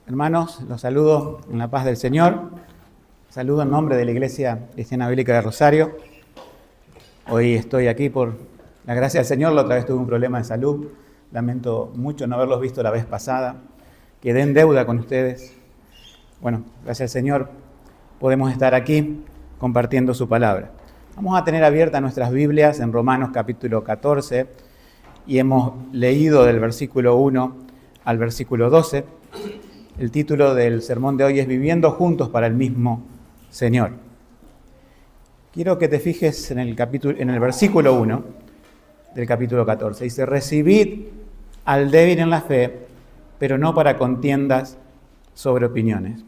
Hermanos, los saludo en la paz del Señor. Saludo en nombre de la Iglesia Cristiana Bíblica de Rosario. Hoy estoy aquí por la gracia del Señor. La otra vez tuve un problema de salud. Lamento mucho no haberlos visto la vez pasada. Quedé en deuda con ustedes. Bueno, gracias al Señor podemos estar aquí compartiendo su palabra. Vamos a tener abiertas nuestras Biblias en Romanos capítulo 14 y hemos leído del versículo 1 al versículo 12. El título del sermón de hoy es Viviendo juntos para el mismo Señor. Quiero que te fijes en el versículo 1 del capítulo 14. Dice, recibid al débil en la fe, pero no para contiendas sobre opiniones.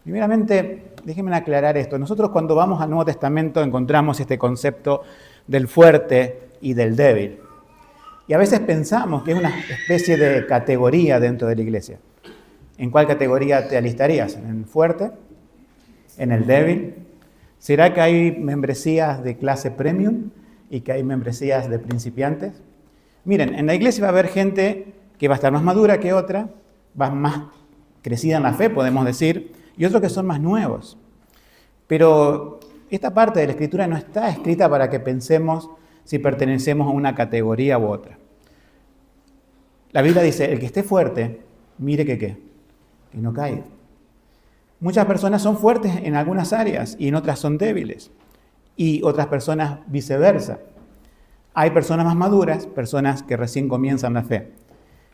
Primeramente, déjenme aclarar esto. Nosotros cuando vamos al Nuevo Testamento encontramos este concepto del fuerte y del débil. Y a veces pensamos que es una especie de categoría dentro de la iglesia. ¿En cuál categoría te alistarías? ¿En el fuerte? ¿En el débil? ¿Será que hay membresías de clase premium y que hay membresías de principiantes? Miren, en la iglesia va a haber gente que va a estar más madura que otra, va más crecida en la fe, podemos decir, y otros que son más nuevos. Pero esta parte de la Escritura no está escrita para que pensemos si pertenecemos a una categoría u otra. La Biblia dice, el que esté fuerte, mire que no caiga. Muchas personas son fuertes en algunas áreas y en otras son débiles. Y otras personas viceversa. Hay personas más maduras, personas que recién comienzan la fe.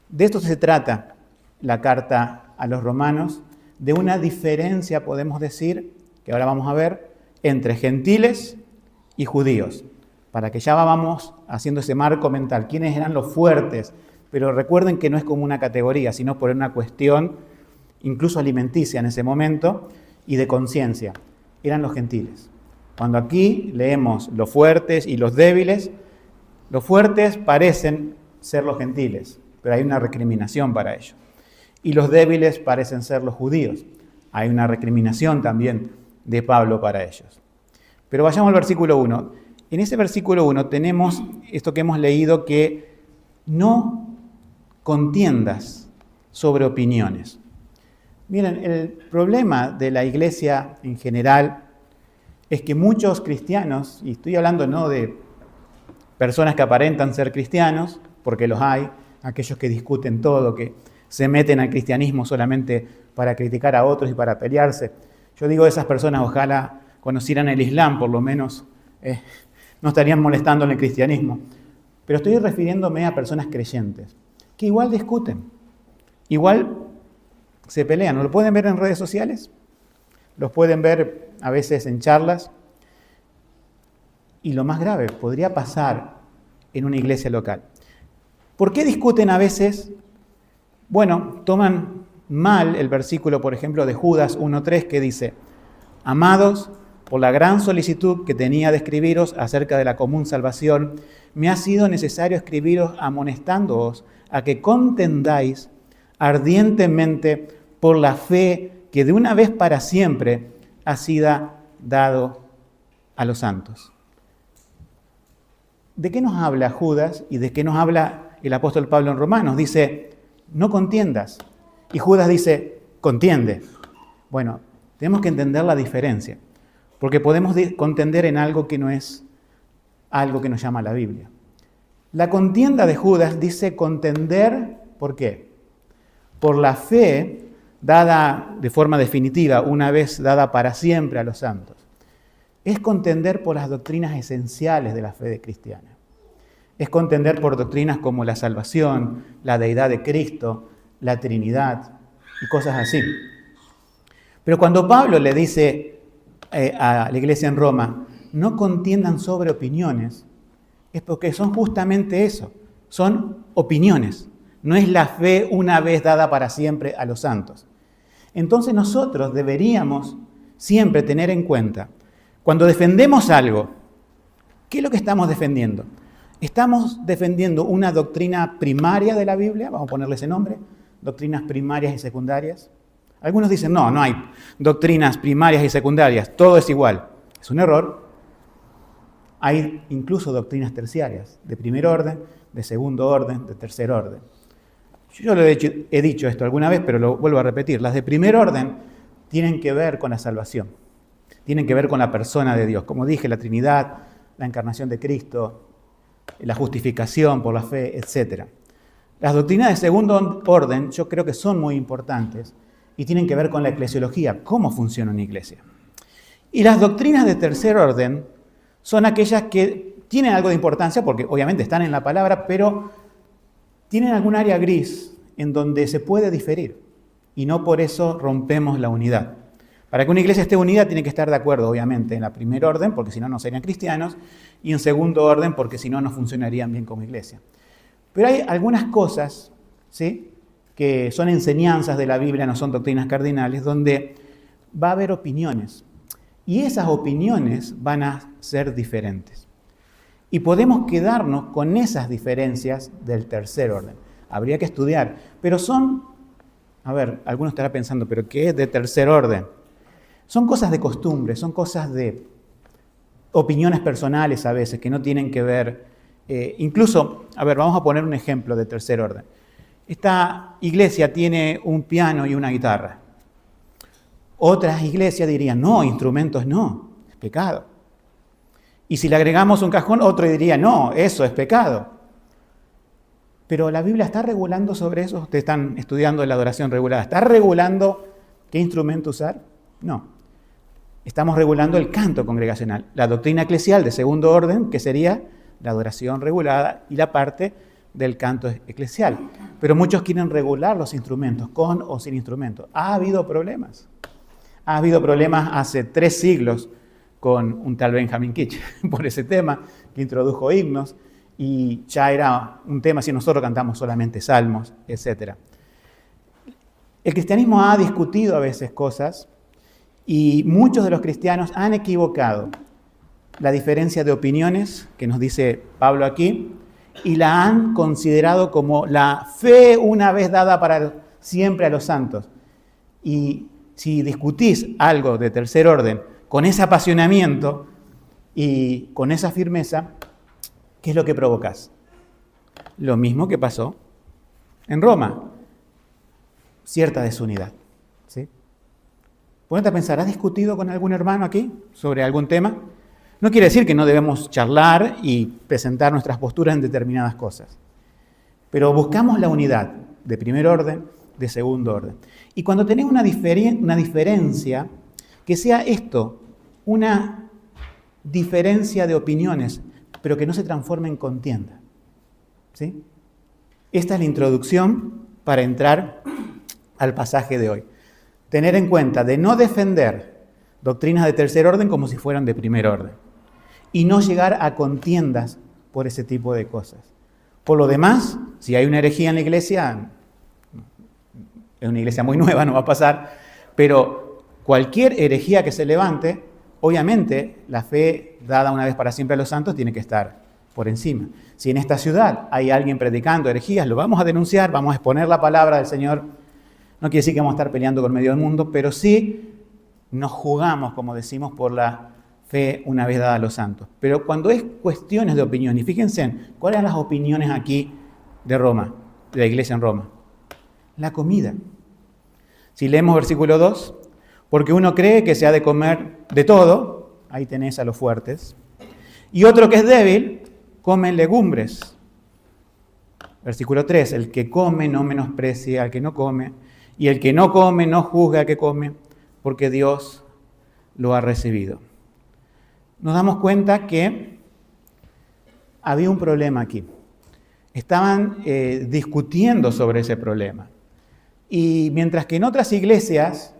De esto se trata la carta a los romanos, de una diferencia, podemos decir, que ahora vamos a ver, entre gentiles y judíos. Para que ya vamos haciendo ese marco mental. ¿Quiénes eran los fuertes? Pero recuerden que no es como una categoría, sino por una cuestión incluso alimenticia en ese momento y de conciencia. Eran los gentiles. Cuando aquí leemos los fuertes y los débiles, los fuertes parecen ser los gentiles, pero hay una recriminación para ello. Y los débiles parecen ser los judíos. Hay una recriminación también de Pablo para ellos. Pero vayamos al versículo 1. En ese versículo 1 tenemos esto que hemos leído, que no contiendas sobre opiniones. Miren, el problema de la iglesia en general es que muchos cristianos, y estoy hablando no de personas que aparentan ser cristianos, porque los hay, aquellos que discuten todo, que se meten al cristianismo solamente para criticar a otros y para pelearse. Yo digo, esas personas ojalá conocieran el Islam, por lo menos no estarían molestando en el cristianismo. Pero estoy refiriéndome a personas creyentes, que igual discuten, igual se pelean. ¿Lo pueden ver en redes sociales? Los pueden ver a veces en charlas. Y lo más grave, podría pasar en una iglesia local. ¿Por qué discuten a veces? Bueno, toman mal el versículo, por ejemplo, de Judas 1:3 que dice, amados, por la gran solicitud que tenía de escribiros acerca de la común salvación, me ha sido necesario escribiros amonestándoos a que contendáis ardientemente por la fe que de una vez para siempre ha sido dado a los santos. ¿De qué nos habla Judas y de qué nos habla el apóstol Pablo en Romanos? Dice, no contiendas. Y Judas dice, contiende. Bueno, tenemos que entender la diferencia, porque podemos contender en algo que no es algo que nos llama la Biblia. La contienda de Judas dice contender, ¿por qué? Por la fe dada de forma definitiva, una vez dada para siempre a los santos. Es contender por las doctrinas esenciales de la fe cristiana. Es contender por doctrinas como la salvación, la deidad de Cristo, la Trinidad y cosas así. Pero cuando Pablo le dice a la iglesia en Roma, no contiendan sobre opiniones, es porque son justamente eso, son opiniones. No es la fe una vez dada para siempre a los santos. Entonces nosotros deberíamos siempre tener en cuenta, cuando defendemos algo, ¿qué es lo que estamos defendiendo? ¿Estamos defendiendo una doctrina primaria de la Biblia? Vamos a ponerle ese nombre, doctrinas primarias y secundarias. Algunos dicen, no hay doctrinas primarias y secundarias, todo es igual. Es un error. Hay incluso doctrinas terciarias, de primer orden, de segundo orden, de tercer orden. Yo lo he dicho esto alguna vez, pero lo vuelvo a repetir. Las de primer orden tienen que ver con la salvación, tienen que ver con la persona de Dios. Como dije, la Trinidad, la encarnación de Cristo, la justificación por la fe, etc. Las doctrinas de segundo orden yo creo que son muy importantes y tienen que ver con la eclesiología, cómo funciona una iglesia. Y las doctrinas de tercer orden son aquellas que tienen algo de importancia, porque obviamente están en la palabra, pero tienen algún área gris en donde se puede diferir y no por eso rompemos la unidad. Para que una iglesia esté unida tiene que estar de acuerdo, obviamente, en la primer orden, porque si no, no serían cristianos, y en segundo orden, porque si no, no funcionarían bien como iglesia. Pero hay algunas cosas, ¿sí?, que son enseñanzas de la Biblia, no son doctrinas cardinales, donde va a haber opiniones. Y esas opiniones van a ser diferentes. Y podemos quedarnos con esas diferencias del tercer orden. Habría que estudiar. Pero son, algunos estarán pensando, ¿pero qué es de tercer orden? Son cosas de costumbre, son cosas de opiniones personales a veces que no tienen que ver. Incluso, vamos a poner un ejemplo de tercer orden. Esta iglesia tiene un piano y una guitarra. Otras iglesias dirían, no, instrumentos no, es pecado. Y si le agregamos un cajón, otro diría, no, eso es pecado. Pero la Biblia está regulando sobre eso. Ustedes están estudiando la adoración regulada. ¿Está regulando qué instrumento usar? No. Estamos regulando el canto congregacional. La doctrina eclesial de segundo orden, que sería la adoración regulada y la parte del canto eclesial. Pero muchos quieren regular los instrumentos, con o sin instrumentos. Ha habido problemas. Ha habido problemas hace 3 siglos con un tal Benjamin Kitch por ese tema, que introdujo himnos, y ya era un tema si nosotros cantamos solamente salmos, etc. El cristianismo ha discutido a veces cosas y muchos de los cristianos han equivocado la diferencia de opiniones que nos dice Pablo aquí y la han considerado como la fe una vez dada para siempre a los santos. Y si discutís algo de tercer orden con ese apasionamiento y con esa firmeza, ¿qué es lo que provocas? Lo mismo que pasó en Roma, cierta desunidad. ¿Sí? Ponete a pensar, ¿has discutido con algún hermano aquí sobre algún tema? No quiere decir que no debemos charlar y presentar nuestras posturas en determinadas cosas, pero buscamos la unidad de primer orden, de segundo orden. Y cuando tenés una diferencia, que sea esto, una diferencia de opiniones, pero que no se transforme en contienda. ¿Sí? Esta es la introducción para entrar al pasaje de hoy. Tener en cuenta de no defender doctrinas de tercer orden como si fueran de primer orden. Y no llegar a contiendas por ese tipo de cosas. Por lo demás, si hay una herejía en la iglesia, es una iglesia muy nueva, no va a pasar, pero cualquier herejía que se levante, obviamente la fe dada una vez para siempre a los santos tiene que estar por encima. Si en esta ciudad hay alguien predicando herejías, lo vamos a denunciar, vamos a exponer la palabra del Señor. No quiere decir que vamos a estar peleando con medio del mundo, pero sí nos jugamos, como decimos, por la fe una vez dada a los santos. Pero cuando es cuestiones de opinión, y fíjense en cuáles eran las opiniones aquí de Roma, de la iglesia en Roma. La comida. Si leemos versículo 2, porque uno cree que se ha de comer de todo, ahí tenés a los fuertes, y otro que es débil, come legumbres. Versículo 3, el que come no menosprecia al que no come, y el que no come no juzga al que come, porque Dios lo ha recibido. Nos damos cuenta que había un problema aquí. Estaban discutiendo sobre ese problema. Y mientras que en otras iglesias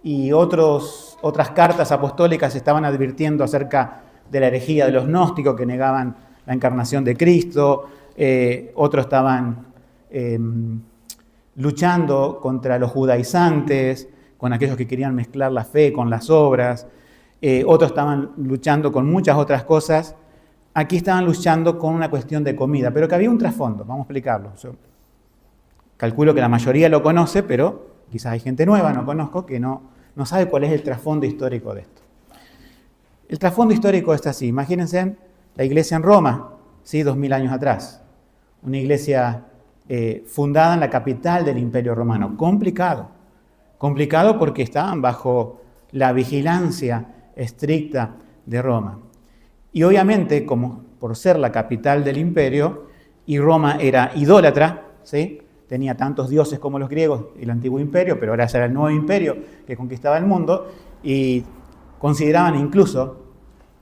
y otras cartas apostólicas estaban advirtiendo acerca de la herejía de los gnósticos que negaban la encarnación de Cristo, otros estaban luchando contra los judaizantes, con aquellos que querían mezclar la fe con las obras, otros estaban luchando con muchas otras cosas. Aquí estaban luchando con una cuestión de comida, pero que había un trasfondo, vamos a explicarlo. Yo calculo que la mayoría lo conoce, pero quizás hay gente nueva, no conozco, que no sabe cuál es el trasfondo histórico de esto. El trasfondo histórico es así. Imagínense la iglesia en Roma, ¿sí? 2000 años atrás. Una iglesia fundada en la capital del Imperio Romano. Complicado porque estaban bajo la vigilancia estricta de Roma. Y obviamente, como por ser la capital del imperio, y Roma era idólatra, ¿sí? Tenía tantos dioses como los griegos, el antiguo imperio, pero ahora era el nuevo imperio que conquistaba el mundo, y consideraban incluso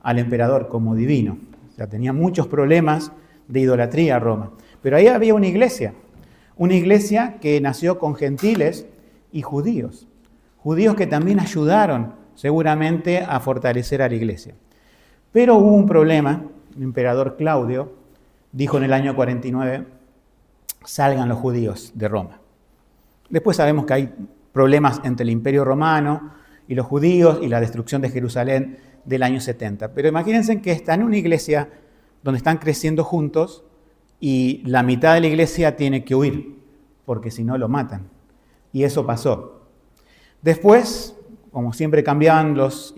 al emperador como divino. O sea, tenía muchos problemas de idolatría Roma. Pero ahí había una iglesia que nació con gentiles y judíos que también ayudaron seguramente a fortalecer a la iglesia. Pero hubo un problema. El emperador Claudio dijo en el año 49, salgan los judíos de Roma. Después sabemos que hay problemas entre el imperio romano y los judíos y la destrucción de Jerusalén del año 70. Pero imagínense que están en una iglesia donde están creciendo juntos y la mitad de la iglesia tiene que huir, porque si no lo matan. Y eso pasó. Después, como siempre cambiaban los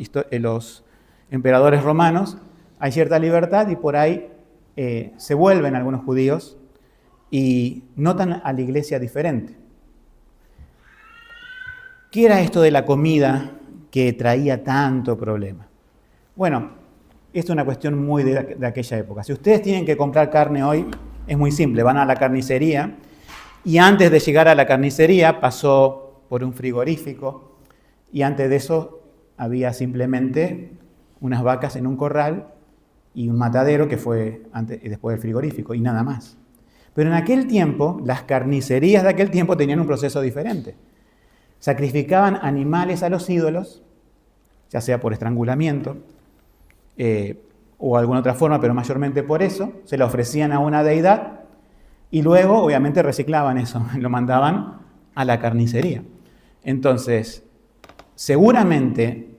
emperadores romanos, hay cierta libertad y por ahí se vuelven algunos judíos y notan a la iglesia diferente. ¿Qué era esto de la comida que traía tanto problema? Bueno, esto es una cuestión muy de aquella época. Si ustedes tienen que comprar carne hoy, es muy simple, van a la carnicería y antes de llegar a la carnicería pasó por un frigorífico y antes de eso había simplemente unas vacas en un corral y un matadero que fue antes y después del frigorífico y nada más. Pero en aquel tiempo, las carnicerías de aquel tiempo tenían un proceso diferente. Sacrificaban animales a los ídolos, ya sea por estrangulamiento o alguna otra forma, pero mayormente por eso, se lo ofrecían a una deidad y luego obviamente reciclaban eso, lo mandaban a la carnicería. Entonces, seguramente,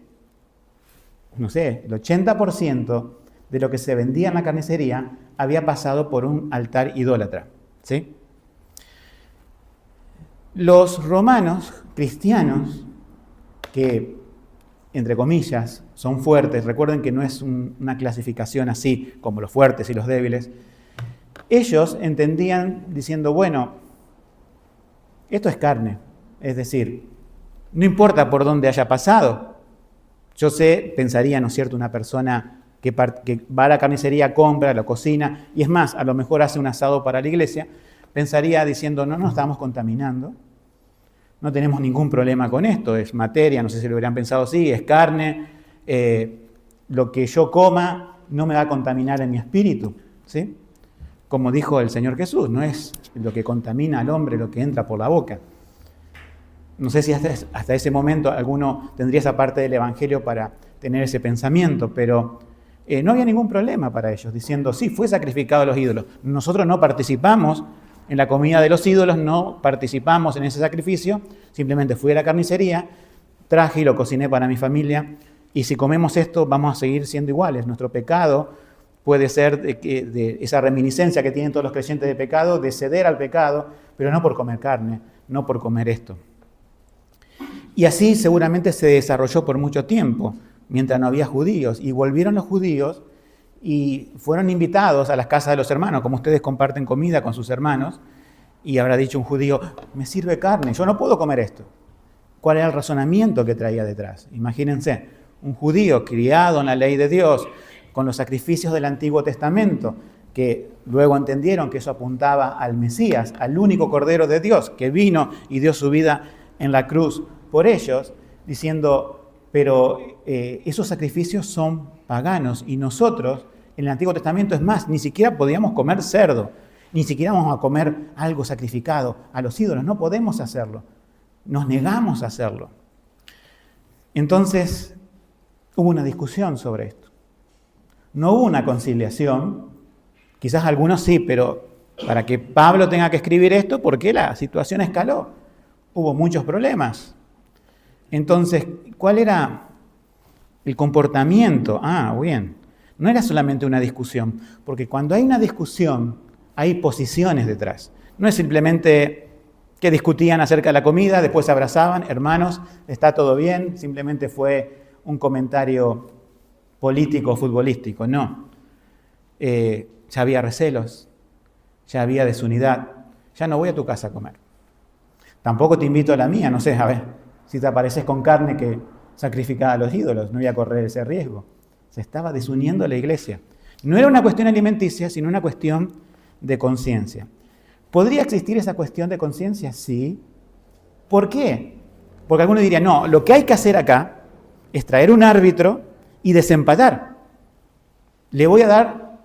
no sé, el 80% de lo que se vendía en la carnicería había pasado por un altar idólatra, ¿sí? Los romanos cristianos, que, entre comillas, son fuertes, recuerden que no es una clasificación así como los fuertes y los débiles, ellos entendían diciendo, bueno, esto es carne, es decir, no importa por dónde haya pasado. Yo sé, pensaría, ¿no es cierto?, una persona que va a la carnicería, compra, lo cocina, y es más, a lo mejor hace un asado para la iglesia, pensaría diciendo, no nos estamos contaminando, no tenemos ningún problema con esto, es materia, no sé si lo hubieran pensado así, es carne, lo que yo coma no me va a contaminar en mi espíritu, ¿sí? Como dijo el Señor Jesús, no es lo que contamina al hombre lo que entra por la boca. No sé si hasta ese momento alguno tendría esa parte del Evangelio para tener ese pensamiento, pero no había ningún problema para ellos, diciendo, sí, fue sacrificado a los ídolos. Nosotros no participamos en la comida de los ídolos, no participamos en ese sacrificio, simplemente fui a la carnicería, traje y lo cociné para mi familia, y si comemos esto vamos a seguir siendo iguales. Nuestro pecado puede ser de esa reminiscencia que tienen todos los creyentes de pecado, de ceder al pecado, pero no por comer carne, no por comer esto. Y así seguramente se desarrolló por mucho tiempo, mientras no había judíos. Y volvieron los judíos y fueron invitados a las casas de los hermanos, como ustedes comparten comida con sus hermanos, y habrá dicho un judío, me sirve carne, yo no puedo comer esto. ¿Cuál era el razonamiento que traía detrás? Imagínense, un judío criado en la ley de Dios, con los sacrificios del Antiguo Testamento, que luego entendieron que eso apuntaba al Mesías, al único Cordero de Dios, que vino y dio su vida en la cruz por ellos, diciendo, pero esos sacrificios son paganos y nosotros, en el Antiguo Testamento, es más, ni siquiera podíamos comer cerdo, ni siquiera vamos a comer algo sacrificado a los ídolos, no podemos hacerlo, nos negamos a hacerlo. Entonces, hubo una discusión sobre esto. No hubo una conciliación, quizás algunos sí, pero para que Pablo tenga que escribir esto, ¿por qué la situación escaló? Hubo muchos problemas. Entonces, ¿cuál era el comportamiento? Bien, no era solamente una discusión, porque cuando hay una discusión, hay posiciones detrás. No es simplemente que discutían acerca de la comida, después se abrazaban, hermanos, está todo bien, simplemente fue un comentario político o futbolístico, no. Ya había recelos, ya había desunidad, ya no voy a tu casa a comer. Tampoco te invito a la mía, no sé, a ver, si te apareces con carne que sacrificada a los ídolos, no voy a correr ese riesgo. Se estaba desuniendo la iglesia. No era una cuestión alimenticia, sino una cuestión de conciencia. ¿Podría existir esa cuestión de conciencia? Sí. ¿Por qué? Porque alguno diría, no, lo que hay que hacer acá es traer un árbitro y desempatar. Le voy a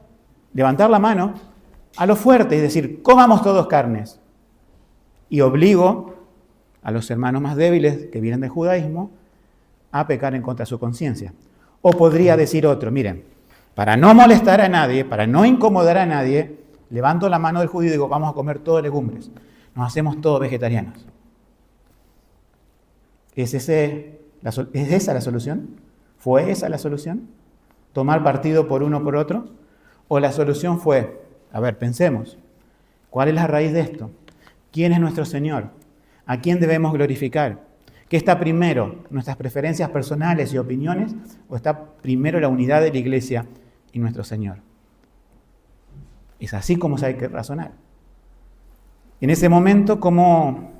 levantar la mano a los fuertes y decir, comamos todos carnes. Y obligo a los hermanos más débiles que vienen del judaísmo a pecar en contra de su conciencia. O podría decir otro, miren, para no molestar a nadie, para no incomodar a nadie, levanto la mano del judío y digo, vamos a comer todas legumbres. Nos hacemos todos vegetarianos. ¿Es esa la solución? ¿Fue esa la solución? ¿Tomar partido por uno o por otro? ¿O la solución fue, a ver, pensemos, ¿cuál es la raíz de esto? ¿Quién es nuestro Señor? ¿A quién debemos glorificar? ¿Qué está primero? ¿Nuestras preferencias personales y opiniones? ¿O está primero la unidad de la iglesia y nuestro Señor? Es así como se hay que razonar. En ese momento, ¿cómo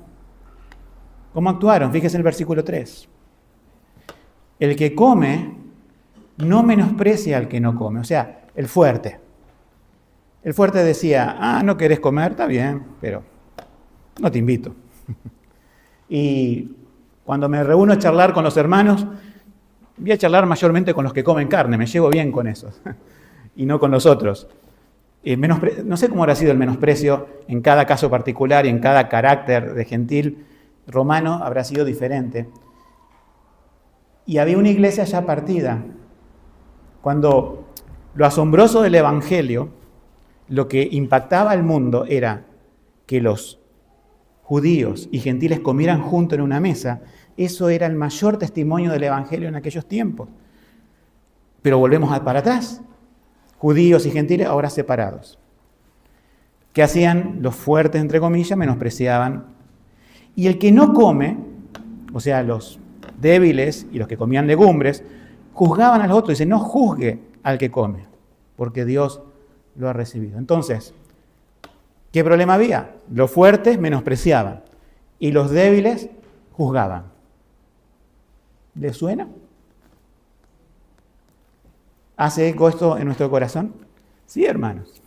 actuaron? Fíjese en el versículo 3. El que come no menosprecia al que no come. O sea, el fuerte. El fuerte decía, no querés comer, está bien, pero no te invito. Y cuando me reúno a charlar con los hermanos, voy a charlar mayormente con los que comen carne, me llevo bien con esos, y no con los otros. No sé cómo habrá sido el menosprecio en cada caso particular y en cada carácter de gentil romano, habrá sido diferente. Y había una iglesia ya partida. Cuando lo asombroso del Evangelio, lo que impactaba al mundo era que los judíos y gentiles comieran juntos en una mesa. Eso era el mayor testimonio del Evangelio en aquellos tiempos. Pero volvemos para atrás. Judíos y gentiles ahora separados. ¿Qué hacían? Los fuertes, entre comillas, menospreciaban. Y el que no come, o sea, los débiles y los que comían legumbres, juzgaban a los otros. Dicen, no juzgue al que come, porque Dios lo ha recibido. Entonces, ¿qué problema había? Los fuertes menospreciaban y los débiles juzgaban. ¿Les suena? ¿Hace eco esto en nuestro corazón? Sí, hermanos.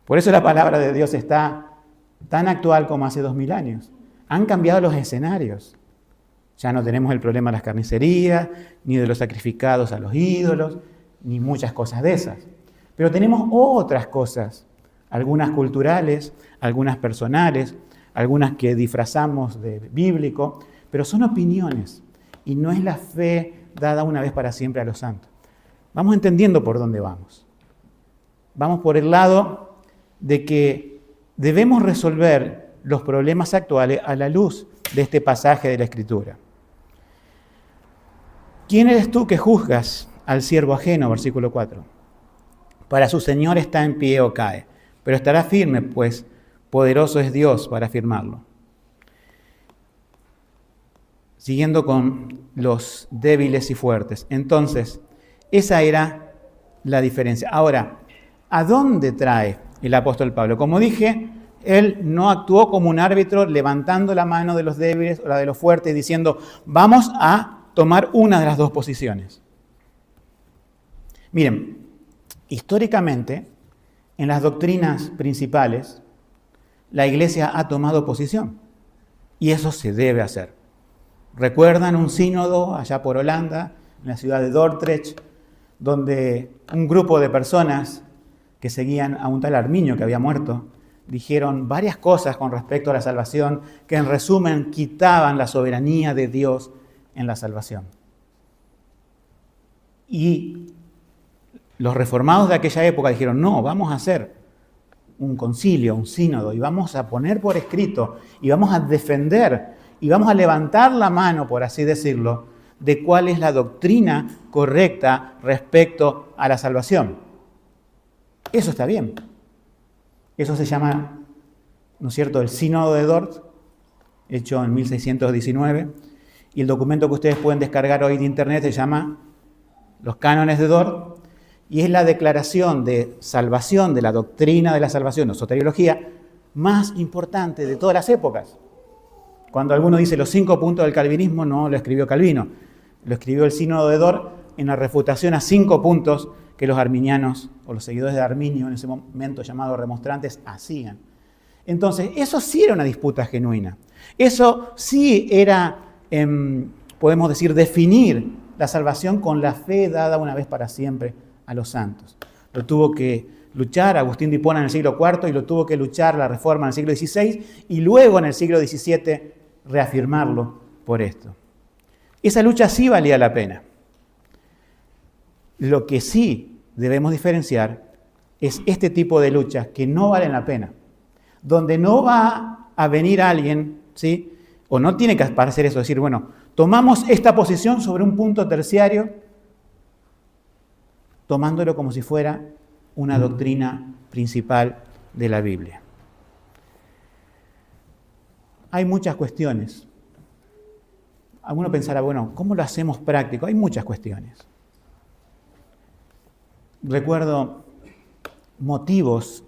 Por eso la palabra de Dios está tan actual como hace 2000 años. Han cambiado los escenarios. Ya no tenemos el problema de las carnicerías, ni de los sacrificados a los ídolos, ni muchas cosas de esas. Pero tenemos otras cosas, algunas culturales, algunas personales, algunas que disfrazamos de bíblico, pero son opiniones y no es la fe dada una vez para siempre a los santos. Vamos entendiendo por dónde vamos. Vamos por el lado de que debemos resolver los problemas actuales a la luz de este pasaje de la Escritura. ¿Quién eres tú que juzgas al siervo ajeno? Versículo 4. Para su Señor está en pie o cae, pero estará firme, pues poderoso es Dios para afirmarlo. Siguiendo con los débiles y fuertes. Entonces, esa era la diferencia. Ahora, ¿a dónde trae el apóstol Pablo? Como dije, él no actuó como un árbitro levantando la mano de los débiles o la de los fuertes diciendo, vamos a tomar una de las dos posiciones. Miren, históricamente, en las doctrinas principales, la iglesia ha tomado posición y eso se debe hacer. ¿Recuerdan un sínodo allá por Holanda, en la ciudad de Dordrecht, donde un grupo de personas que seguían a un tal Arminio que había muerto, dijeron varias cosas con respecto a la salvación que en resumen quitaban la soberanía de Dios en la salvación? Y los reformados de aquella época dijeron, no, vamos a hacer un concilio, un sínodo, y vamos a poner por escrito, y vamos a defender, y vamos a levantar la mano, por así decirlo, de cuál es la doctrina correcta respecto a la salvación. Eso está bien. Eso se llama, ¿no es cierto?, el Sínodo de Dort, hecho en 1619, y el documento que ustedes pueden descargar hoy de internet se llama Los Cánones de Dort, y es la declaración de salvación, de la doctrina de la salvación, o soteriología, más importante de todas las épocas. Cuando alguno dice los 5 puntos del calvinismo, no lo escribió Calvino, lo escribió el Sínodo de Dort en la refutación a 5 puntos que los arminianos o los seguidores de Arminio, en ese momento llamados remonstrantes, hacían. Entonces, eso sí era una disputa genuina. Eso sí era, podemos decir, definir la salvación con la fe dada una vez para siempre a los santos. Lo tuvo que luchar Agustín de Hipona en el siglo IV y lo tuvo que luchar la Reforma en el siglo XVI y luego en el siglo XVII reafirmarlo por esto. Esa lucha sí valía la pena. Lo que sí debemos diferenciar es este tipo de luchas que no valen la pena, donde no va a venir alguien, ¿sí? O no tiene que parecer eso, decir, bueno, tomamos esta posición sobre un punto terciario, tomándolo como si fuera una doctrina principal de la Biblia. Hay muchas cuestiones. Alguno pensará, bueno, ¿cómo lo hacemos práctico? Hay muchas cuestiones. Recuerdo motivos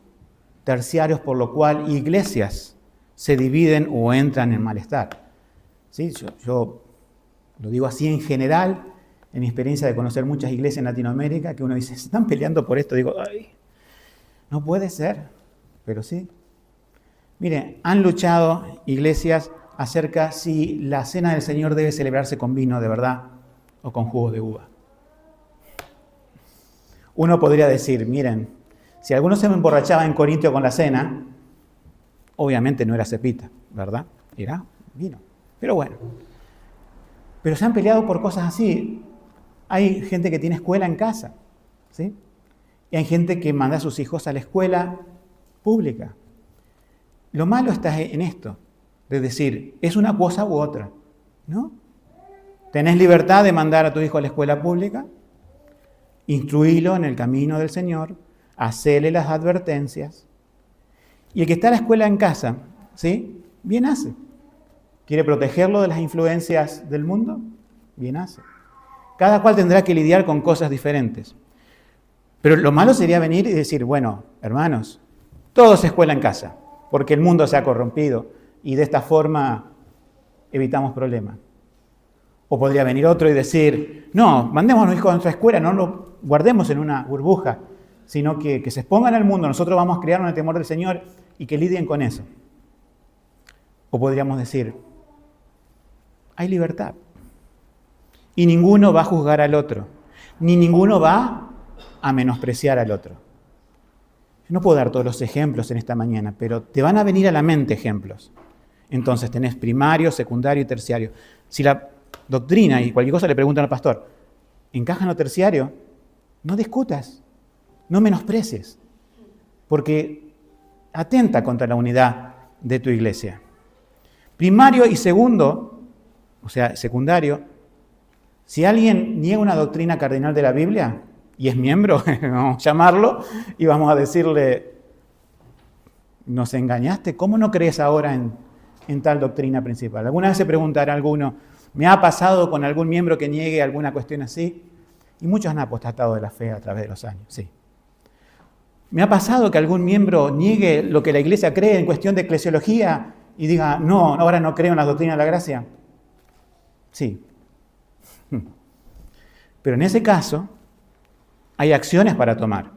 terciarios por lo cual iglesias se dividen o entran en malestar. ¿Sí? Yo lo digo así en general, en mi experiencia de conocer muchas iglesias en Latinoamérica, que uno dice, ¿se están peleando por esto? Digo, ay, no puede ser, pero sí. Mire, han luchado iglesias acerca si la cena del Señor debe celebrarse con vino de verdad o con jugo de uva. Uno podría decir, miren, si alguno se emborrachaba en Corintio con la cena, obviamente no era cepita, ¿verdad? Era vino. Pero bueno, pero se han peleado por cosas así. Hay gente que tiene escuela en casa, ¿sí? Y hay gente que manda a sus hijos a la escuela pública. Lo malo está en esto, de decir, es una cosa u otra, ¿no? ¿Tenés libertad de mandar a tu hijo a la escuela pública? Instruílo en el camino del Señor, hacele las advertencias. Y el que está en la escuela en casa, ¿sí? Bien hace. ¿Quiere protegerlo de las influencias del mundo? Bien hace. Cada cual tendrá que lidiar con cosas diferentes. Pero lo malo sería venir y decir, bueno, hermanos, todo es escuela en casa, porque el mundo se ha corrompido y de esta forma evitamos problemas. O podría venir otro y decir, no, mandemos a los hijos a nuestra escuela, no lo guardemos en una burbuja, sino que se expongan al mundo, nosotros vamos a criarnos en el temor del Señor y que lidien con eso. O podríamos decir, hay libertad. Y ninguno va a juzgar al otro, ni ninguno va a menospreciar al otro. Yo no puedo dar todos los ejemplos en esta mañana, pero te van a venir a la mente ejemplos. Entonces tenés primario, secundario y terciario. Si la doctrina y cualquier cosa le preguntan al pastor, ¿encaja en lo terciario? No discutas, no menosprecies, porque atenta contra la unidad de tu iglesia. Primario y segundo, o sea, secundario, si alguien niega una doctrina cardinal de la Biblia y es miembro, vamos a llamarlo y vamos a decirle, nos engañaste, ¿cómo no crees ahora en tal doctrina principal? Alguna vez se preguntará alguno, ¿me ha pasado con algún miembro que niegue alguna cuestión así? Y muchos han apostatado de la fe a través de los años, sí. ¿Me ha pasado que algún miembro niegue lo que la iglesia cree en cuestión de eclesiología y diga, no, ahora no creo en la doctrina de la gracia? Sí. Pero en ese caso, hay acciones para tomar.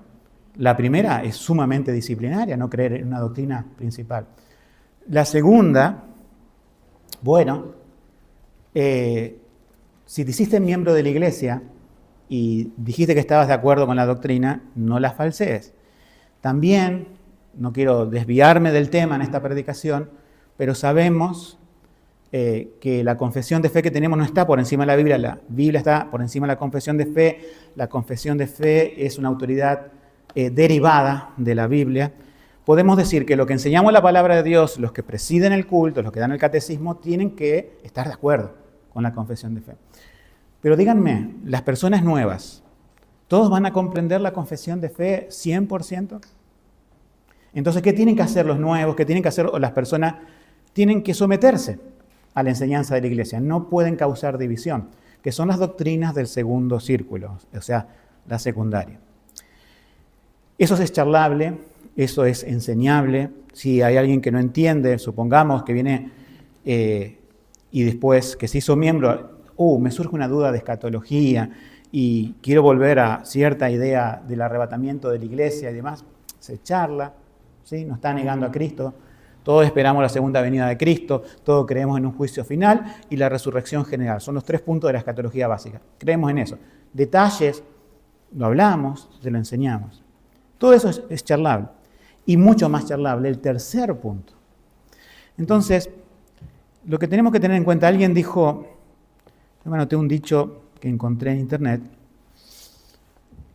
La primera es sumamente disciplinaria, no creer en una doctrina principal. La segunda, bueno, si te hiciste miembro de la iglesia y dijiste que estabas de acuerdo con la doctrina, no la falsees. También, no quiero desviarme del tema en esta predicación, pero sabemos que la confesión de fe que tenemos no está por encima de la Biblia está por encima de la confesión de fe. La confesión de fe es una autoridad derivada de la Biblia. Podemos decir que lo que enseñamos la palabra de Dios, los que presiden el culto, los que dan el catecismo, tienen que estar de acuerdo con la confesión de fe. Pero díganme, las personas nuevas, ¿todos van a comprender la confesión de fe 100%? Entonces, ¿qué tienen que hacer los nuevos? ¿Qué tienen que hacer las personas? Tienen que someterse a la enseñanza de la iglesia. No pueden causar división, que son las doctrinas del segundo círculo, o sea, la secundaria. Eso es charlable eso es enseñable. Si hay alguien que no entiende, supongamos que viene y después que se hizo miembro, me surge una duda de escatología y quiero volver a cierta idea del arrebatamiento de la iglesia y demás, se charla, ¿sí? No está negando a Cristo. Todos esperamos la segunda venida de Cristo, todos creemos en un juicio final y la resurrección general. Son los 3 puntos de la escatología básica. Creemos en eso. Detalles, lo hablamos, te lo enseñamos. Todo eso es charlable. Y mucho más charlable, el tercer punto. Entonces, lo que tenemos que tener en cuenta, alguien dijo, yo me anoté un dicho que encontré en internet,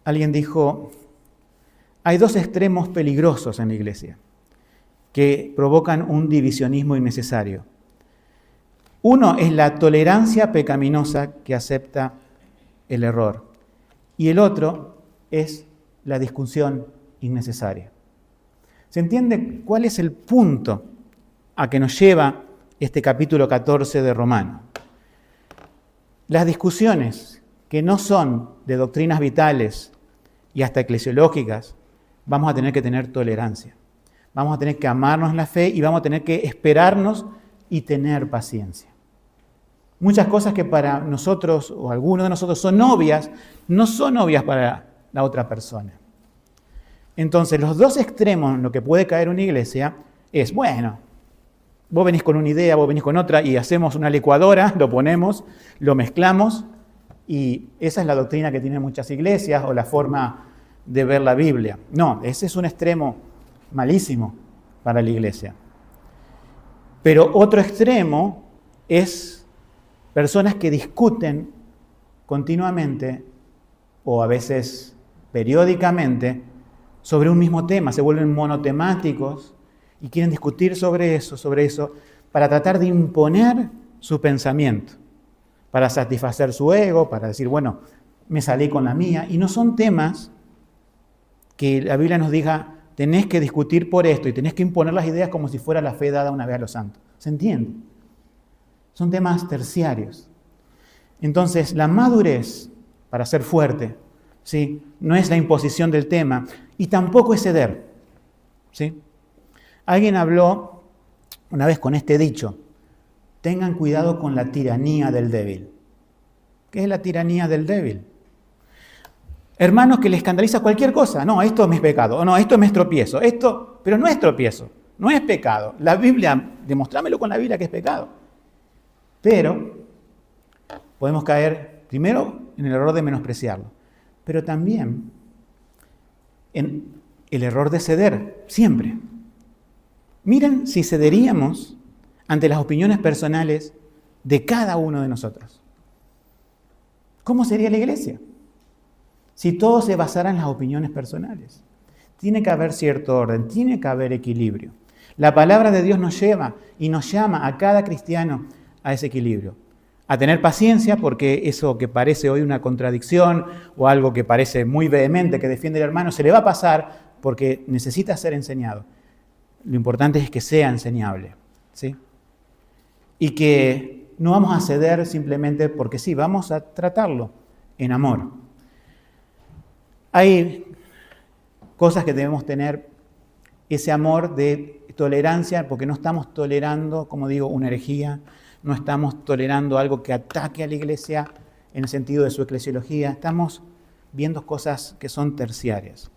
alguien dijo, hay 2 extremos peligrosos en la iglesia que provocan un divisionismo innecesario. Uno es la tolerancia pecaminosa que acepta el error y el otro es la discusión innecesaria. ¿Se entiende cuál es el punto a que nos lleva este capítulo 14 de Romanos? Las discusiones que no son de doctrinas vitales y hasta eclesiológicas, vamos a tener que tener tolerancia. Vamos a tener que amarnos la fe y vamos a tener que esperarnos y tener paciencia. Muchas cosas que para nosotros o algunos de nosotros son obvias, no son obvias para la otra persona. Entonces, los 2 extremos en lo que puede caer una iglesia es, bueno, vos venís con una idea, vos venís con otra y hacemos una licuadora, lo ponemos, lo mezclamos y esa es la doctrina que tienen muchas iglesias o la forma de ver la Biblia. No, ese es un extremo malísimo para la iglesia. Pero otro extremo es personas que discuten continuamente o a veces periódicamente sobre un mismo tema, se vuelven monotemáticos y quieren discutir sobre eso, para tratar de imponer su pensamiento, para satisfacer su ego, para decir, bueno, me salí con la mía, y no son temas que la Biblia nos diga, tenés que discutir por esto y tenés que imponer las ideas como si fuera la fe dada una vez a los santos. ¿Se entiende? Son temas terciarios. Entonces, la madurez para ser fuerte, ¿sí? No es la imposición del tema y tampoco es ceder, ¿sí? Alguien habló una vez con este dicho, tengan cuidado con la tiranía del débil. ¿Qué es la tiranía del débil? Hermanos que le escandaliza cualquier cosa. No, esto es mi pecado. O no, esto es mi tropiezo. Pero no es tropiezo. No es pecado. La Biblia, demostrámelo con la Biblia que es pecado. Pero podemos caer primero en el error de menospreciarlo. Pero también en el error de ceder. Siempre. Miren si cederíamos ante las opiniones personales de cada uno de nosotros. ¿Cómo sería la iglesia? Si todo se basara en las opiniones personales. Tiene que haber cierto orden, tiene que haber equilibrio. La palabra de Dios nos lleva y nos llama a cada cristiano a ese equilibrio. A tener paciencia porque eso que parece hoy una contradicción o algo que parece muy vehemente que defiende el hermano se le va a pasar porque necesita ser enseñado. Lo importante es que sea enseñable, ¿sí? Y que no vamos a ceder simplemente porque sí, vamos a tratarlo en amor. Hay cosas que debemos tener, ese amor de tolerancia, porque no estamos tolerando, como digo, una herejía, no estamos tolerando algo que ataque a la iglesia en el sentido de su eclesiología, estamos viendo cosas que son terciarias,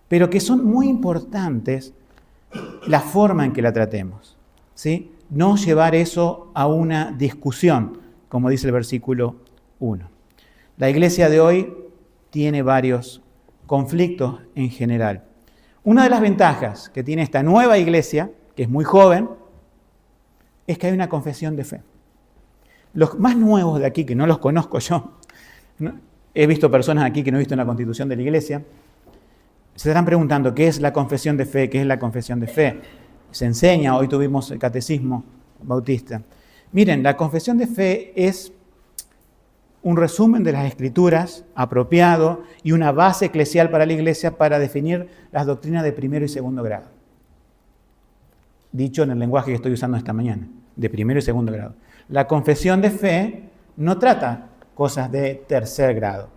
pero que son muy importantes la forma en que la tratemos, ¿sí? No llevar eso a una discusión, como dice el versículo 1. La iglesia de hoy tiene varios conflictos en general. Una de las ventajas que tiene esta nueva iglesia, que es muy joven, es que hay una confesión de fe. Los más nuevos de aquí, que no los conozco yo, he visto personas aquí que no he visto en la constitución de la iglesia, se estarán preguntando qué es la confesión de fe, qué es la confesión de fe. Se enseña, hoy tuvimos el catecismo bautista. Miren, la confesión de fe es un resumen de las Escrituras apropiado y una base eclesial para la iglesia para definir las doctrinas de primero y segundo grado. Dicho en el lenguaje que estoy usando esta mañana, de primero y segundo grado. La confesión de fe no trata cosas de tercer grado,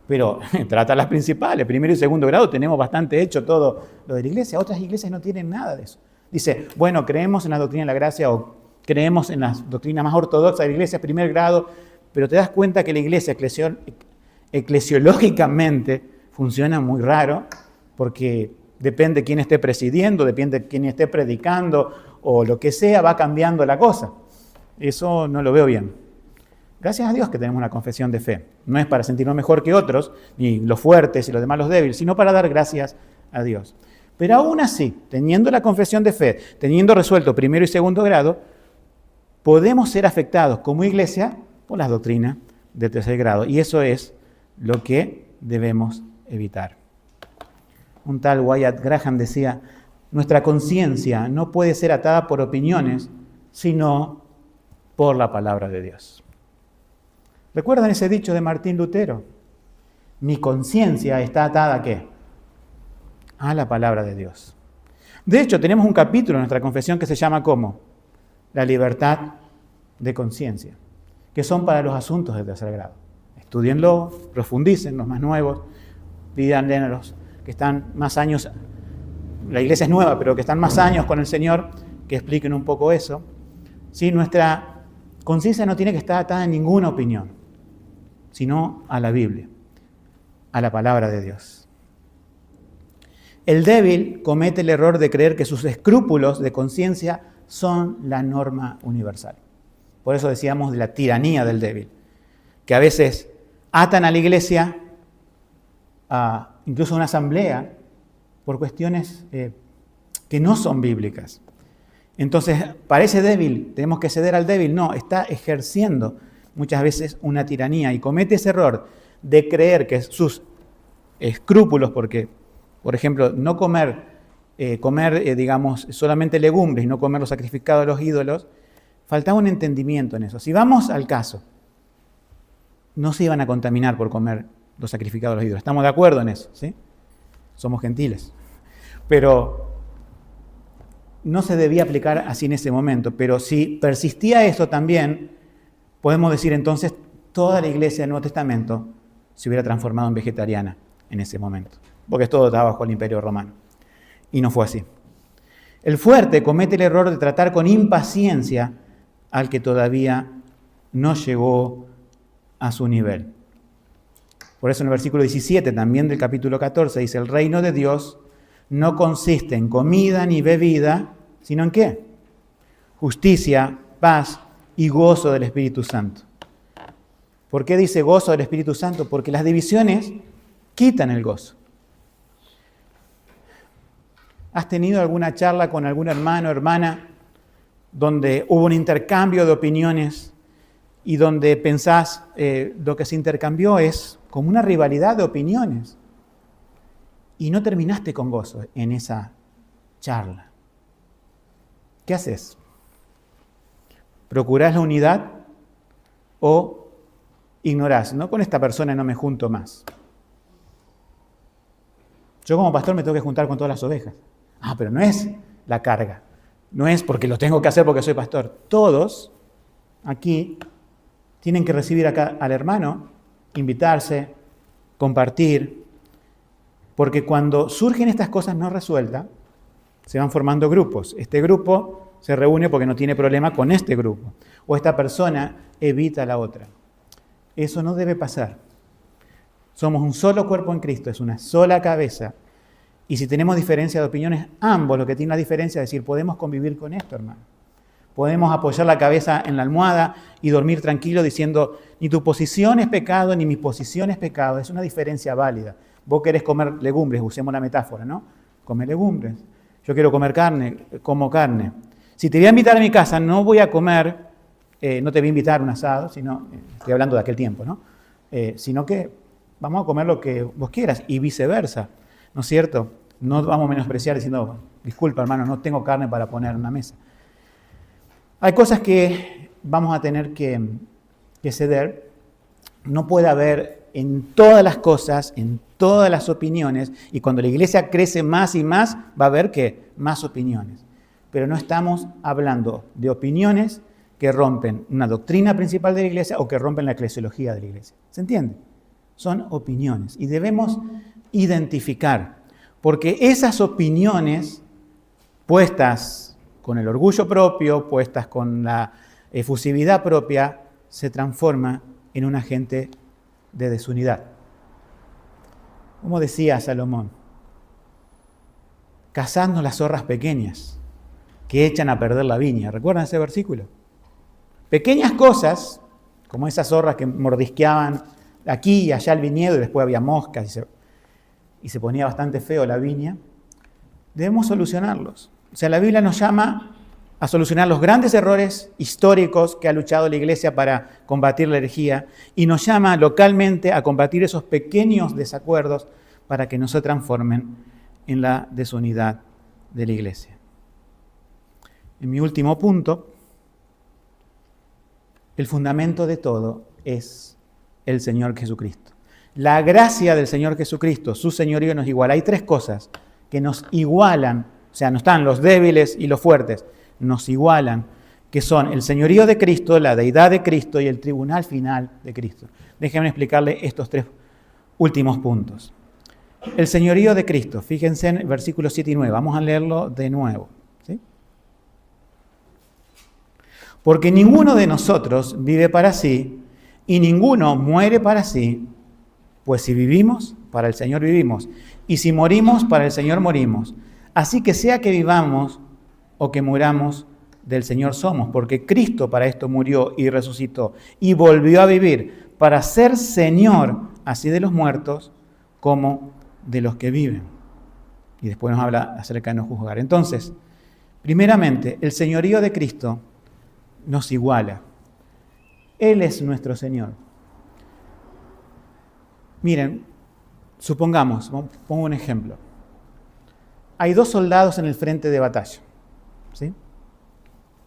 pero trata las principales. Primero y segundo grado tenemos bastante hecho todo lo de la iglesia. Otras iglesias no tienen nada de eso. Dice, bueno, creemos en la doctrina de la gracia o creemos en las doctrinas más ortodoxas de la iglesia, primer grado, pero te das cuenta que la iglesia eclesiológicamente funciona muy raro, porque depende de quién esté presidiendo, depende de quién esté predicando o lo que sea, va cambiando la cosa. Eso no lo veo bien. Gracias a Dios que tenemos una confesión de fe. No es para sentirnos mejor que otros, ni los fuertes y los demás los débiles, sino para dar gracias a Dios. Pero aún así, teniendo la confesión de fe, teniendo resuelto primero y segundo grado, podemos ser afectados como iglesia por las doctrinas de tercer grado. Y eso es lo que debemos evitar. Un tal Wyatt Graham decía, nuestra conciencia no puede ser atada por opiniones, sino por la palabra de Dios. ¿Recuerdan ese dicho de Martín Lutero? Mi conciencia está atada ¿a qué? A la palabra de Dios. De hecho, tenemos un capítulo en nuestra confesión que se llama ¿cómo? La libertad de conciencia, que son para los asuntos de tercer grado. Estúdienlo, profundicen los más nuevos, pídanle a los que están más años, la iglesia es nueva, pero que están más años con el Señor, que expliquen un poco eso. ¿Sí? Nuestra conciencia no tiene que estar atada a ninguna opinión, sino a la Biblia, a la palabra de Dios. El débil comete el error de creer que sus escrúpulos de conciencia son la norma universal. Por eso decíamos de la tiranía del débil, que a veces atan a la iglesia, incluso a una asamblea, por cuestiones que no son bíblicas. Entonces, para ese débil, tenemos que ceder al débil. No, está ejerciendo muchas veces una tiranía y comete ese error de creer que sus escrúpulos, porque, por ejemplo, no comer solamente legumbres y no comer los sacrificados a los ídolos, faltaba un entendimiento en eso. Si vamos al caso, no se iban a contaminar por comer los sacrificados a los ídolos. Estamos de acuerdo en eso, ¿sí? Somos gentiles. Pero no se debía aplicar así en ese momento. Pero si persistía eso también, podemos decir entonces toda la iglesia del Nuevo Testamento se hubiera transformado en vegetariana en ese momento, porque todo estaba bajo el Imperio Romano. Y no fue así. El fuerte comete el error de tratar con impaciencia al que todavía no llegó a su nivel. Por eso en el versículo 17 también del capítulo 14 dice, el reino de Dios no consiste en comida ni bebida, sino en ¿qué? Justicia, paz y gozo del Espíritu Santo. ¿Por qué dice gozo del Espíritu Santo? Porque las divisiones quitan el gozo. ¿Has tenido alguna charla con algún hermano o hermana donde hubo un intercambio de opiniones y donde pensás lo que se intercambió es como una rivalidad de opiniones y no terminaste con gozo en esa charla? ¿Qué haces? ¿Procurás la unidad o ignorás? No, con esta persona no me junto más. Yo como pastor me tengo que juntar con todas las ovejas. Pero no es la carga. No es porque lo tengo que hacer porque soy pastor. Todos aquí tienen que recibir acá al hermano, invitarse, compartir, porque cuando surgen estas cosas no resueltas, se van formando grupos. Este grupo se reúne porque no tiene problema con este grupo, o esta persona evita a la otra. Eso no debe pasar. Somos un solo cuerpo en Cristo, es una sola cabeza. Y si tenemos diferencia de opiniones, ambos lo que tienen la diferencia es decir, podemos convivir con esto, hermano. Podemos apoyar la cabeza en la almohada y dormir tranquilo diciendo, ni tu posición es pecado, ni mi posición es pecado. Es una diferencia válida. Vos querés comer legumbres, usemos la metáfora, ¿no? Come legumbres. Yo quiero comer carne, como carne. Si te voy a invitar a mi casa, no voy a comer, no te voy a invitar a un asado, sino, estoy hablando de aquel tiempo, ¿no? Sino que vamos a comer lo que vos quieras y viceversa, ¿no es cierto? No vamos a menospreciar diciendo, disculpa hermano, no tengo carne para poner en una mesa. Hay cosas que vamos a tener que ceder. No puede haber en todas las cosas, en todas las opiniones, y cuando la iglesia crece más y más, va a haber ¿qué? Más opiniones. Pero no estamos hablando de opiniones que rompen una doctrina principal de la iglesia o que rompen la eclesiología de la iglesia. ¿Se entiende? son opiniones y debemos identificar, porque esas opiniones puestas con el orgullo propio, puestas con la efusividad propia, se transforma en un agente de desunidad. Como decía Salomón, cazando las zorras pequeñas que echan a perder la viña. ¿Recuerdan ese versículo? Pequeñas cosas, como esas zorras que mordisqueaban aquí y allá el viñedo y después había moscas y se ponía bastante feo la viña, debemos solucionarlos. O sea, la Biblia nos llama a solucionar los grandes errores históricos que ha luchado la Iglesia para combatir la herejía y nos llama localmente a combatir esos pequeños desacuerdos para que no se transformen en la desunidad de la Iglesia. En mi último punto, el fundamento de todo es el Señor Jesucristo. La gracia del Señor Jesucristo, su señorío nos iguala. Hay tres cosas que nos igualan, o sea, no están los débiles y los fuertes, nos igualan, que son el señorío de Cristo, la deidad de Cristo y el tribunal final de Cristo. Déjenme explicarle estos tres últimos puntos. El señorío de Cristo, fíjense en versículos 7 y 9, vamos a leerlo de nuevo. ¿Sí? Porque ninguno de nosotros vive para sí y ninguno muere para sí, pues si vivimos, para el Señor vivimos, y si morimos, para el Señor morimos. Así que sea que vivamos o que muramos, del Señor somos, porque Cristo para esto murió y resucitó y volvió a vivir para ser Señor así de los muertos como de los que viven. Y después nos habla acerca de no juzgar. Entonces, primeramente, el señorío de Cristo nos iguala. Él es nuestro Señor. Miren, supongamos, pongo un ejemplo. Hay dos soldados en el frente de batalla. ¿Sí?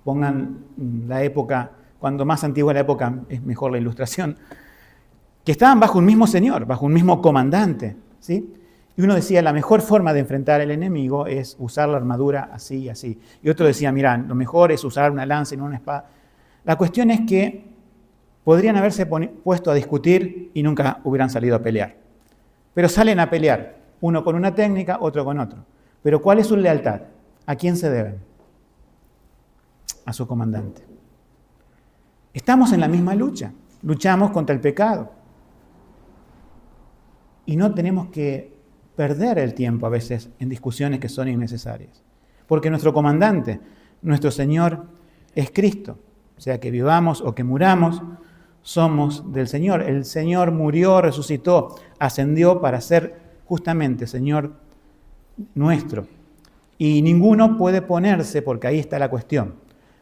Pongan la época, cuando más antigua la época es mejor la ilustración, que estaban bajo un mismo señor, bajo un mismo comandante. ¿Sí? Y uno decía, la mejor forma de enfrentar al enemigo es usar la armadura así y así. Y otro decía, mira, lo mejor es usar una lanza y no una espada. La cuestión es que podrían haberse puesto a discutir y nunca hubieran salido a pelear. Pero salen a pelear, uno con una técnica, otro con otro. Pero ¿cuál es su lealtad? ¿A quién se deben? A su comandante. Estamos en la misma lucha, luchamos contra el pecado. Y no tenemos que perder el tiempo a veces en discusiones que son innecesarias. Porque nuestro comandante, nuestro Señor, es Cristo. O sea, que vivamos o que muramos, somos del Señor. El Señor murió, resucitó, ascendió para ser justamente Señor nuestro. Y ninguno puede ponerse, porque ahí está la cuestión.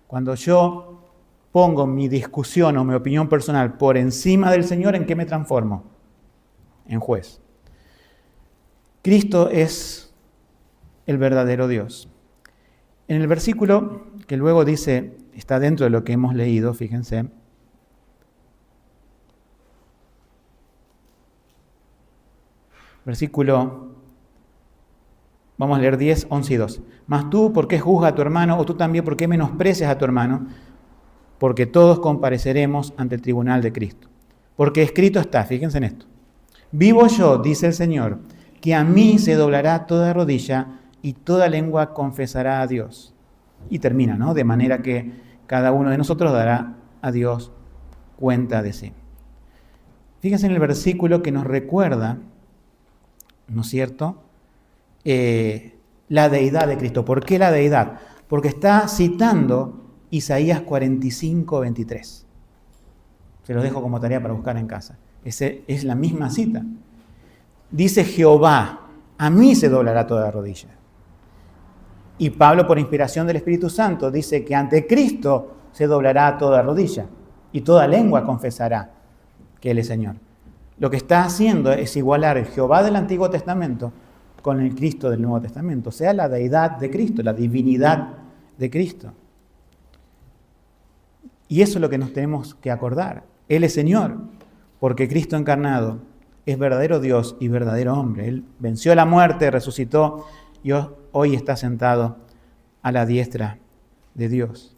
Cuando yo pongo mi discusión o mi opinión personal por encima del Señor, ¿en qué me transformo? En juez. Cristo es el verdadero Dios. En el versículo que luego dice, está dentro de lo que hemos leído, fíjense. Versículo, vamos a leer 10, 11 y 12. Mas tú, ¿por qué juzgas a tu hermano? O tú también, ¿por qué menosprecias a tu hermano? Porque todos compareceremos ante el tribunal de Cristo. Porque escrito está, fíjense en esto. Vivo yo, dice el Señor, que a mí se doblará toda rodilla y toda lengua confesará a Dios. Y termina, ¿no? De manera que cada uno de nosotros dará a Dios cuenta de sí. Fíjense en el versículo que nos recuerda, ¿no es cierto?, la deidad de Cristo. ¿Por qué la deidad? Porque está citando Isaías 45, 23. Se los dejo como tarea para buscar en casa. Es la misma cita. Dice Jehová, a mí se doblará toda rodilla. Y Pablo, por inspiración del Espíritu Santo, dice que ante Cristo se doblará toda rodilla y toda lengua confesará que Él es Señor. Lo que está haciendo es igualar el Jehová del Antiguo Testamento con el Cristo del Nuevo Testamento, o sea, la deidad de Cristo, la divinidad de Cristo. Y eso es lo que nos tenemos que acordar. Él es Señor, porque Cristo encarnado es verdadero Dios y verdadero hombre. Él venció la muerte, resucitó y hoy está sentado a la diestra de Dios.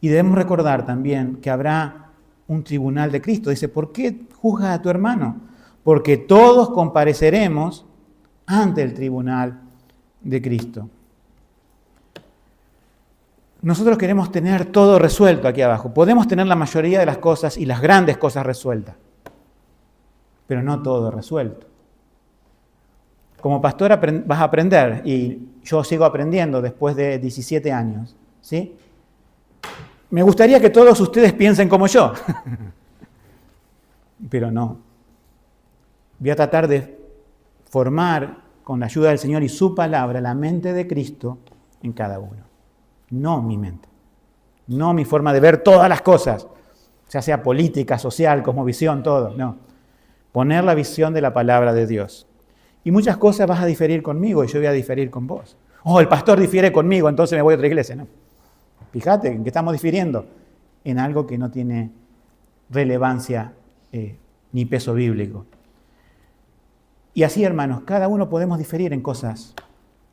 Y debemos recordar también que habrá un tribunal de Cristo. Dice, ¿por qué juzgas a tu hermano? porque todos compareceremos ante el tribunal de Cristo. Nosotros queremos tener todo resuelto aquí abajo. Podemos tener la mayoría de las cosas y las grandes cosas resueltas, pero no todo resuelto. Como pastor vas a aprender, y yo sigo aprendiendo después de 17 años, ¿sí? Me gustaría que todos ustedes piensen como yo, pero no. Voy a tratar de formar, con la ayuda del Señor y su palabra, la mente de Cristo en cada uno. No mi mente, no mi forma de ver todas las cosas, ya sea política, social, cosmovisión, todo, no. Poner la visión de la palabra de Dios. Y muchas cosas vas a diferir conmigo y yo voy a diferir con vos. Oh, el pastor difiere conmigo, entonces me voy a otra iglesia. No. Fíjate en que estamos difiriendo en algo que no tiene relevancia ni peso bíblico. Y así, hermanos, cada uno podemos diferir en cosas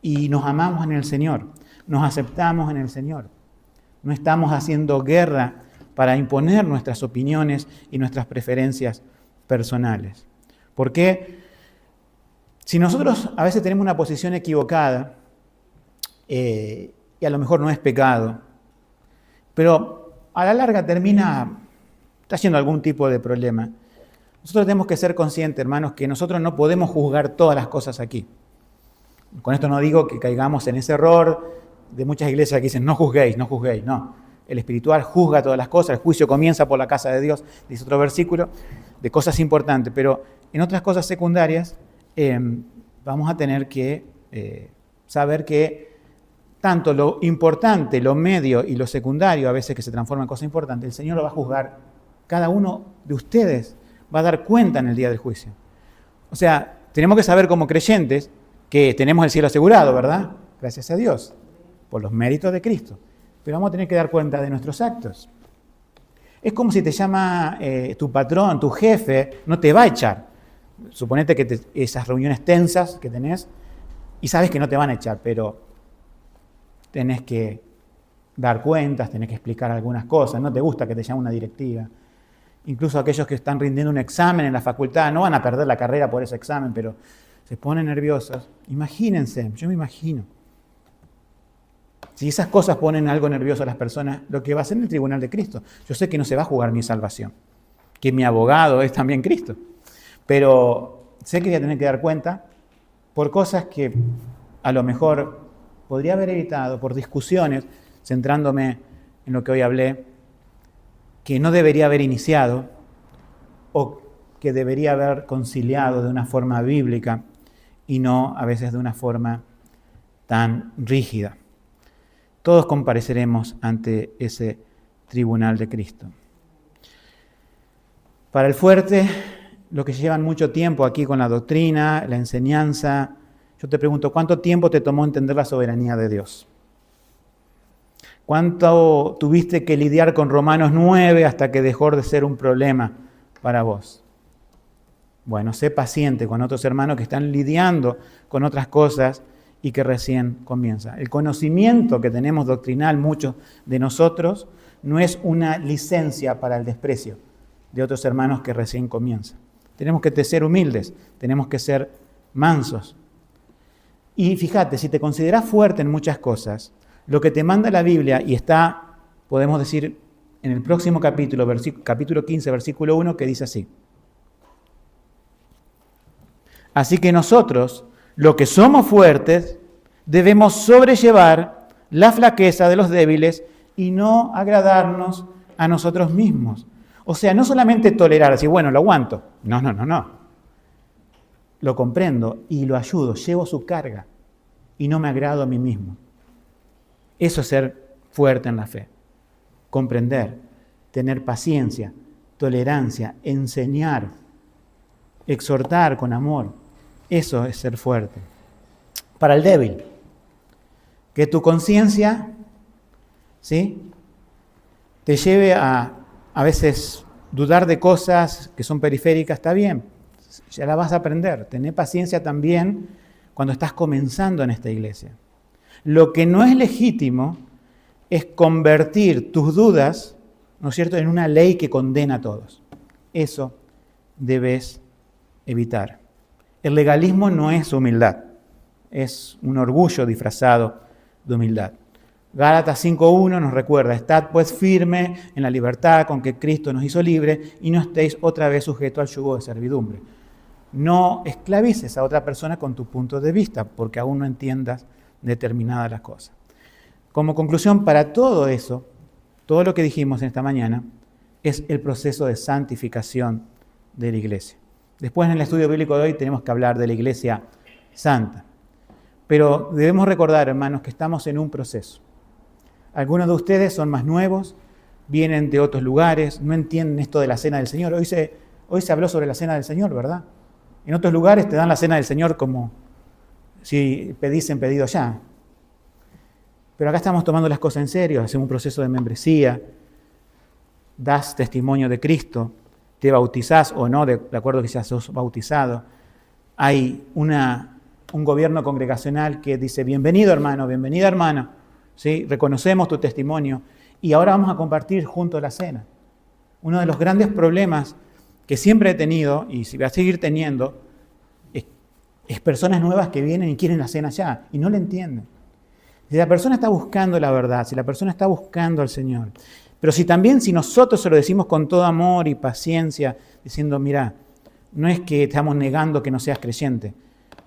y nos amamos en el Señor, nos aceptamos en el Señor. No estamos haciendo guerra para imponer nuestras opiniones y nuestras preferencias personales. Porque si nosotros a veces tenemos una posición equivocada, y a lo mejor no es pecado, pero a la larga está siendo algún tipo de problema. Nosotros tenemos que ser conscientes, hermanos, que nosotros no podemos juzgar todas las cosas aquí. Con esto no digo que caigamos en ese error de muchas iglesias que dicen no juzguéis, no juzguéis. No, el espiritual juzga todas las cosas, el juicio comienza por la casa de Dios, dice otro versículo, de cosas importantes, pero en otras cosas secundarias vamos a tener que saber que tanto lo importante, lo medio y lo secundario, a veces que se transforma en cosas importantes, el Señor lo va a juzgar. Cada uno de ustedes va a dar cuenta en el día del juicio. O sea, tenemos que saber como creyentes que tenemos el cielo asegurado, ¿verdad? Gracias a Dios, por los méritos de Cristo. Pero vamos a tener que dar cuenta de nuestros actos. Es como si te llama tu patrón, tu jefe, no te va a echar. Suponete que esas reuniones tensas que tenés y sabes que no te van a echar, pero tenés que dar cuentas, tenés que explicar algunas cosas, no te gusta que te llame una directiva. Incluso aquellos que están rindiendo un examen en la facultad no van a perder la carrera por ese examen, pero se ponen nerviosos. Imagínense, yo me imagino. Si esas cosas ponen algo nervioso a las personas, lo que va a hacer en el tribunal de Cristo. Yo sé que no se va a jugar mi salvación, que mi abogado es también Cristo. Pero sé que voy a tener que dar cuenta por cosas que a lo mejor podría haber evitado, por discusiones, centrándome en lo que hoy hablé, que no debería haber iniciado o que debería haber conciliado de una forma bíblica y no a veces de una forma tan rígida. Todos compareceremos ante ese tribunal de Cristo. Para el fuerte, los que llevan mucho tiempo aquí con la doctrina, la enseñanza, yo te pregunto, ¿cuánto tiempo te tomó entender la soberanía de Dios? ¿Cuánto tuviste que lidiar con Romanos 9 hasta que dejó de ser un problema para vos? Bueno, sé paciente con otros hermanos que están lidiando con otras cosas y que recién comienza. El conocimiento que tenemos doctrinal, muchos de nosotros, no es una licencia para el desprecio de otros hermanos que recién comienzan. Tenemos que ser humildes, tenemos que ser mansos. Y fíjate, si te consideras fuerte en muchas cosas, lo que te manda la Biblia, y está, podemos decir, en el próximo capítulo, capítulo 15, versículo 1, que dice así. Así que nosotros, los que somos fuertes, debemos sobrellevar la flaqueza de los débiles y no agradarnos a nosotros mismos. O sea, no solamente tolerar, así, bueno, lo aguanto. No. Lo comprendo y lo ayudo, llevo su carga y no me agrado a mí mismo. Eso es ser fuerte en la fe. Comprender, tener paciencia, tolerancia, enseñar, exhortar con amor. Eso es ser fuerte. Para el débil, que tu conciencia, ¿sí?, te lleve a veces dudar de cosas que son periféricas, está bien, ya la vas a aprender. Tené paciencia también cuando estás comenzando en esta iglesia. Lo que no es legítimo es convertir tus dudas, ¿no es cierto?, en una ley que condena a todos. Eso debes evitar. El legalismo no es humildad, es un orgullo disfrazado de humildad. Gálatas 5:1 nos recuerda: estad pues firme en la libertad con que Cristo nos hizo libre y no estéis otra vez sujetos al yugo de servidumbre. No esclavices a otra persona con tu punto de vista, porque aún no entiendas determinadas las cosas. Como conclusión, para todo eso, todo lo que dijimos en esta mañana, es el proceso de santificación de la iglesia. Después, en el estudio bíblico de hoy, tenemos que hablar de la iglesia santa. Pero debemos recordar, hermanos, que estamos en un proceso. Algunos de ustedes son más nuevos, vienen de otros lugares, no entienden esto de la cena del Señor. Hoy se habló sobre la cena del Señor, ¿verdad? En otros lugares te dan la cena del Señor como si pedís en pedido ya. Pero acá estamos tomando las cosas en serio, hacemos un proceso de membresía, das testimonio de Cristo, te bautizás o no, de acuerdo que ya sos bautizado. Hay un gobierno congregacional que dice: bienvenido hermano, bienvenida hermana, ¿sí? Reconocemos tu testimonio y ahora vamos a compartir juntos la cena. Uno de los grandes problemas que siempre he tenido, y si voy a seguir teniendo, es personas nuevas que vienen y quieren la cena ya, y no la entienden. Si la persona está buscando la verdad, si la persona está buscando al Señor, pero si nosotros se lo decimos con todo amor y paciencia, diciendo: mira, no es que estamos negando que no seas creyente,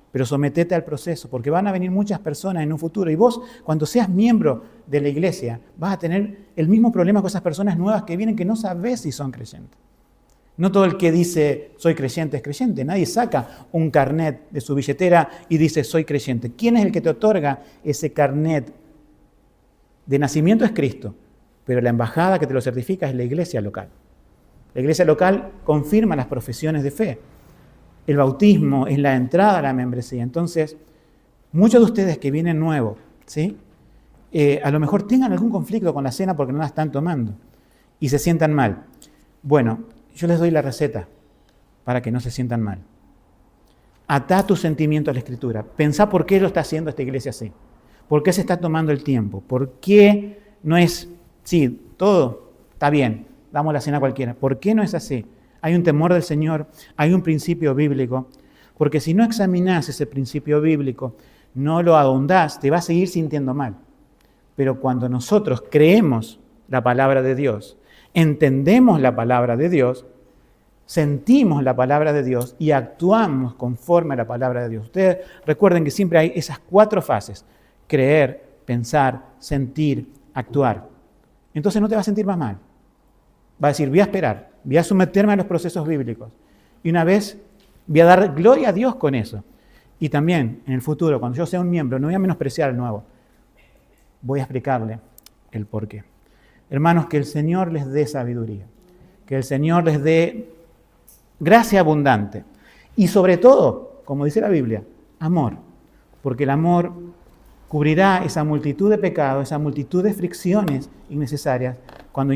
pero sometete al proceso, porque van a venir muchas personas en un futuro, y vos, cuando seas miembro de la iglesia, vas a tener el mismo problema con esas personas nuevas que vienen, que no sabés si son creyentes. No todo el que dice soy creyente es creyente. Nadie saca un carnet de su billetera y dice soy creyente. ¿Quién es el que te otorga ese carnet de nacimiento? Es Cristo, pero la embajada que te lo certifica es la iglesia local. La iglesia local confirma las profesiones de fe. El bautismo es la entrada a la membresía. Entonces, muchos de ustedes que vienen nuevos, ¿sí? A lo mejor tengan algún conflicto con la cena porque no la están tomando y se sientan mal. Bueno, yo les doy la receta para que no se sientan mal. Atá tu sentimiento a la Escritura. Pensá por qué lo está haciendo esta iglesia así. ¿Por qué se está tomando el tiempo? ¿Por qué no es, sí, todo está bien, damos la cena a cualquiera? ¿Por qué no es así? Hay un temor del Señor, hay un principio bíblico, porque si no examinás ese principio bíblico, no lo ahondás, te vas a seguir sintiendo mal. Pero cuando nosotros creemos la palabra de Dios, entendemos la palabra de Dios, sentimos la palabra de Dios y actuamos conforme a la palabra de Dios. Ustedes recuerden que siempre hay esas 4 fases: creer, pensar, sentir, actuar. Entonces no te vas a sentir más mal. Va a decir: voy a esperar, voy a someterme a los procesos bíblicos. Y una vez voy a dar gloria a Dios con eso. Y también en el futuro, cuando yo sea un miembro, no voy a menospreciar al nuevo. Voy a explicarle el porqué. Hermanos, que el Señor les dé sabiduría, que el Señor les dé gracia abundante y sobre todo, como dice la Biblia, amor, porque el amor cubrirá esa multitud de pecados, esa multitud de fricciones innecesarias cuando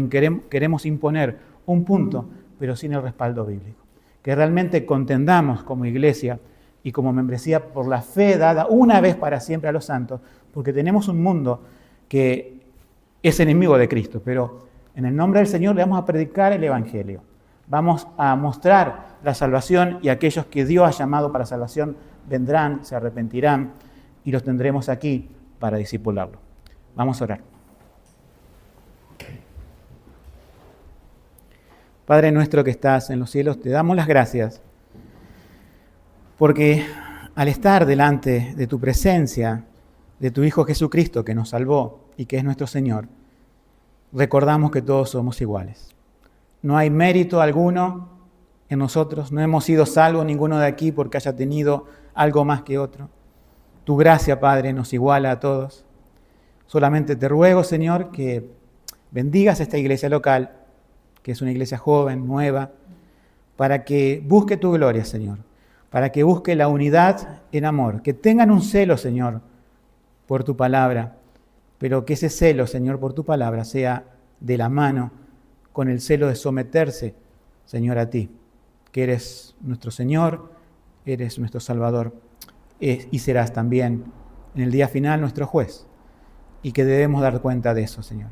queremos imponer un punto, pero sin el respaldo bíblico. Que realmente contendamos como iglesia y como membresía por la fe dada una vez para siempre a los santos, porque tenemos un mundo que es enemigo de Cristo, pero en el nombre del Señor le vamos a predicar el Evangelio. Vamos a mostrar la salvación y aquellos que Dios ha llamado para salvación vendrán, se arrepentirán y los tendremos aquí para discipularlo. Vamos a orar. Padre nuestro que estás en los cielos, te damos las gracias porque al estar delante de tu presencia, de tu Hijo Jesucristo que nos salvó y que es nuestro Señor, recordamos que todos somos iguales. No hay mérito alguno en nosotros, no hemos sido salvos ninguno de aquí porque haya tenido algo más que otro. Tu gracia, Padre, nos iguala a todos. Solamente te ruego, Señor, que bendigas esta iglesia local, que es una iglesia joven, nueva, para que busque tu gloria, Señor, para que busque la unidad en amor, que tengan un celo, Señor, por tu palabra, pero que ese celo, Señor, por tu palabra sea de la mano con el celo de someterse, Señor, a ti, que eres nuestro Señor, eres nuestro Salvador y serás también en el día final nuestro juez y que debemos dar cuenta de eso, Señor.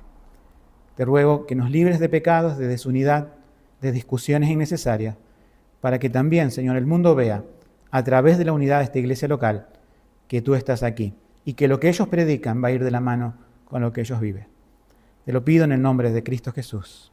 Te ruego que nos libres de pecados, de desunidad, de discusiones innecesarias, para que también, Señor, el mundo vea, a través de la unidad de esta iglesia local, que tú estás aquí y que lo que ellos predican va a ir de la mano con lo que ellos viven. Te lo pido en el nombre de Cristo Jesús.